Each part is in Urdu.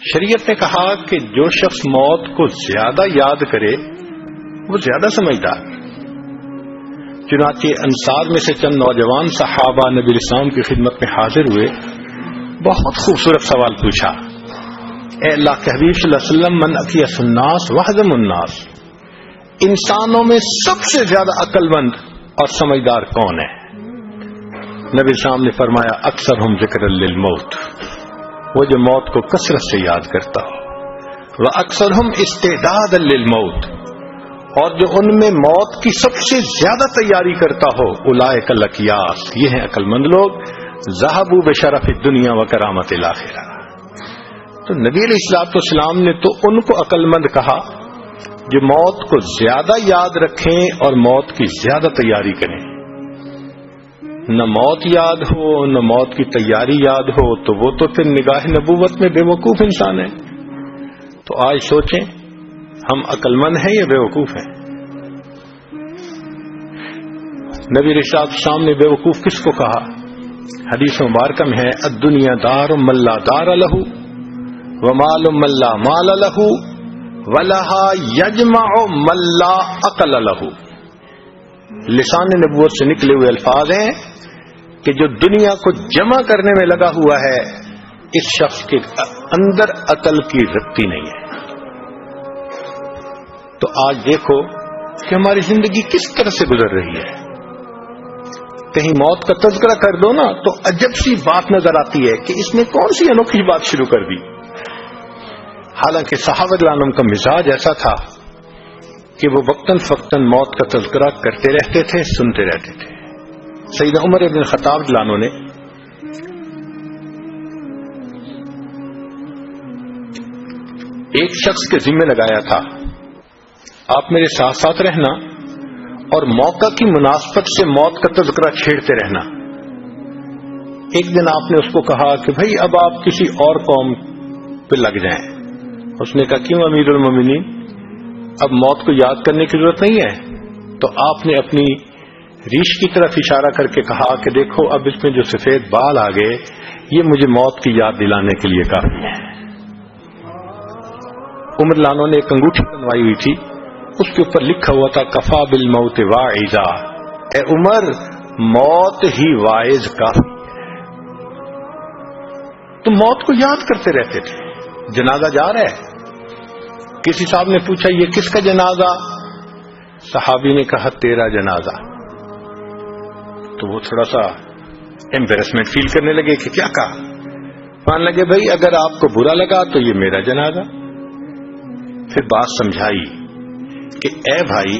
شریعت نے کہا کہ جو شخص موت کو زیادہ یاد کرے وہ زیادہ سمجھدار. چنانچہ انصار میں سے چند نوجوان صحابہ نبی اسلام کی خدمت میں حاضر ہوئے. بہت خوبصورت سوال پوچھا. اے اللہ کے حبیب صلی اللہ علیہ وسلم، من اکیس الناس وحزم الناس، انسانوں میں سب سے زیادہ عقل مند اور سمجھدار کون ہے؟ نبی اسلام نے فرمایا اکثرہم ذکر للموت، وہ جو موت کو کثرت سے یاد کرتا ہو. وَأَكْثَرُهُمْ اسْتِعْدَادًا لِلْمَوْتِ، اور جو ان میں موت کی سب سے زیادہ تیاری کرتا ہو. اولئک الاکیاس، یہ ہیں عقل مند لوگ. ذهبوا بشرف الدنیا وکرامت الاخرہ. تو نبی علیہ الصلوۃ والسلام نے تو ان کو عقل مند کہا جو موت کو زیادہ یاد رکھیں اور موت کی زیادہ تیاری کریں. نہ موت یاد ہو نہ موت کی تیاری یاد ہو تو وہ تو پھر نگاہ نبوت میں بے وقوف انسان ہے. تو آج سوچیں ہم عقل مند ہیں یا بے وقوف ہیں؟ نبی رسالت السلام نے بے وقوف کس کو کہا؟ حدیث مبارکہ میں ہے الدنیا دار من لا دار لہ ومال من لا مال لہ ولہا یجمع من لا عقل لہ. لسان نبوت سے نکلے ہوئے الفاظ ہیں کہ جو دنیا کو جمع کرنے میں لگا ہوا ہے اس شخص کے اندر عقل کی ربطی نہیں ہے. تو آج دیکھو کہ ہماری زندگی کس طرح سے گزر رہی ہے. کہیں موت کا تذکرہ کر دو نا تو عجب سی بات نظر آتی ہے کہ اس نے کون سی انوکھی بات شروع کر دی. حالانکہ صحابہ کرام کا مزاج ایسا تھا کہ وہ وقتاً فوقتاً موت کا تذکرہ کرتے رہتے تھے، سنتے رہتے تھے. سیدنا عمر بن الخطاب رضی اللہ عنہ نے ایک شخص کے ذمہ لگایا تھا آپ میرے ساتھ ساتھ رہنا اور موقع کی مناسبت سے موت کا تذکرہ چھیڑتے رہنا. ایک دن آپ نے اس کو کہا کہ بھئی اب آپ کسی اور قوم پہ لگ جائیں. اس نے کہا کیوں امیر المومنین، اب موت کو یاد کرنے کی ضرورت نہیں ہے. تو آپ نے اپنی ریش کی طرف اشارہ کر کے کہا کہ دیکھو اب اس میں جو سفید بال آ گئے یہ مجھے موت کی یاد دلانے کے لیے کافی ہے. عمر لانو نے ایک انگوٹھی بنوائی ہوئی تھی، اس کے اوپر لکھا ہوا تھا کفا بالموت واعظا، اے عمر موت ہی واعظ کافی ہے. تو موت کو یاد کرتے رہتے تھے. جنازہ جا رہا ہے، کسی صاحب نے پوچھا یہ کس کا جنازہ؟ صحابی نے کہا تیرا جنازہ. تو وہ تھوڑا سا ایمبیرسمنٹ فیل کرنے لگے کہ کیا کہا. مان لگے بھائی اگر آپ کو برا لگا تو یہ میرا جنازہ. پھر بات سمجھائی کہ اے بھائی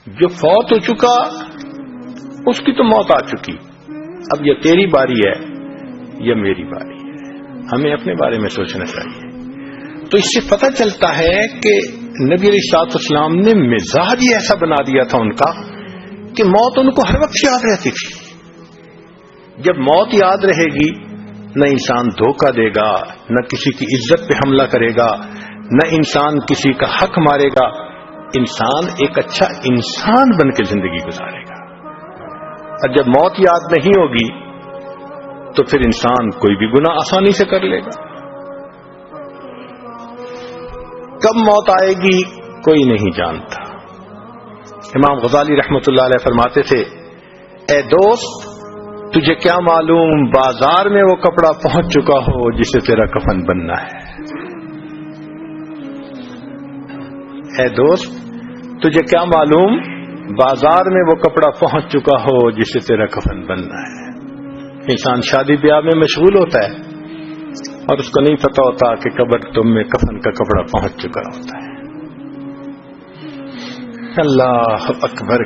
جو فوت ہو چکا اس کی تو موت آ چکی، اب یہ تیری باری ہے یا میری باری ہے. ہمیں اپنے بارے میں سوچنا چاہیے. تو اس سے پتہ چلتا ہے کہ نبی علیہ الصلوۃ والسلام نے مزاج ہی ایسا بنا دیا تھا ان کا کہ موت ان کو ہر وقت یاد رہتی تھی. جب موت یاد رہے گی نہ انسان دھوکہ دے گا، نہ کسی کی عزت پہ حملہ کرے گا، نہ انسان کسی کا حق مارے گا. انسان ایک اچھا انسان بن کے زندگی گزارے گا. اور جب موت یاد نہیں ہوگی تو پھر انسان کوئی بھی گناہ آسانی سے کر لے گا. کب موت آئے گی کوئی نہیں جانتا. امام غزالی رحمت اللہ علیہ فرماتے تھے اے دوست تجھے کیا معلوم بازار میں وہ کپڑا پہنچ چکا ہو جسے تیرا کفن بننا ہے. اے دوست تجھے کیا معلوم بازار میں وہ کپڑا پہنچ چکا ہو جسے تیرا کفن بننا ہے. انسان شادی بیاہ میں مشغول ہوتا ہے اور اس کو نہیں پتا ہوتا کہ قبر تم میں کفن کا کپڑا پہنچ چکا ہوتا ہے. اللہ اکبر.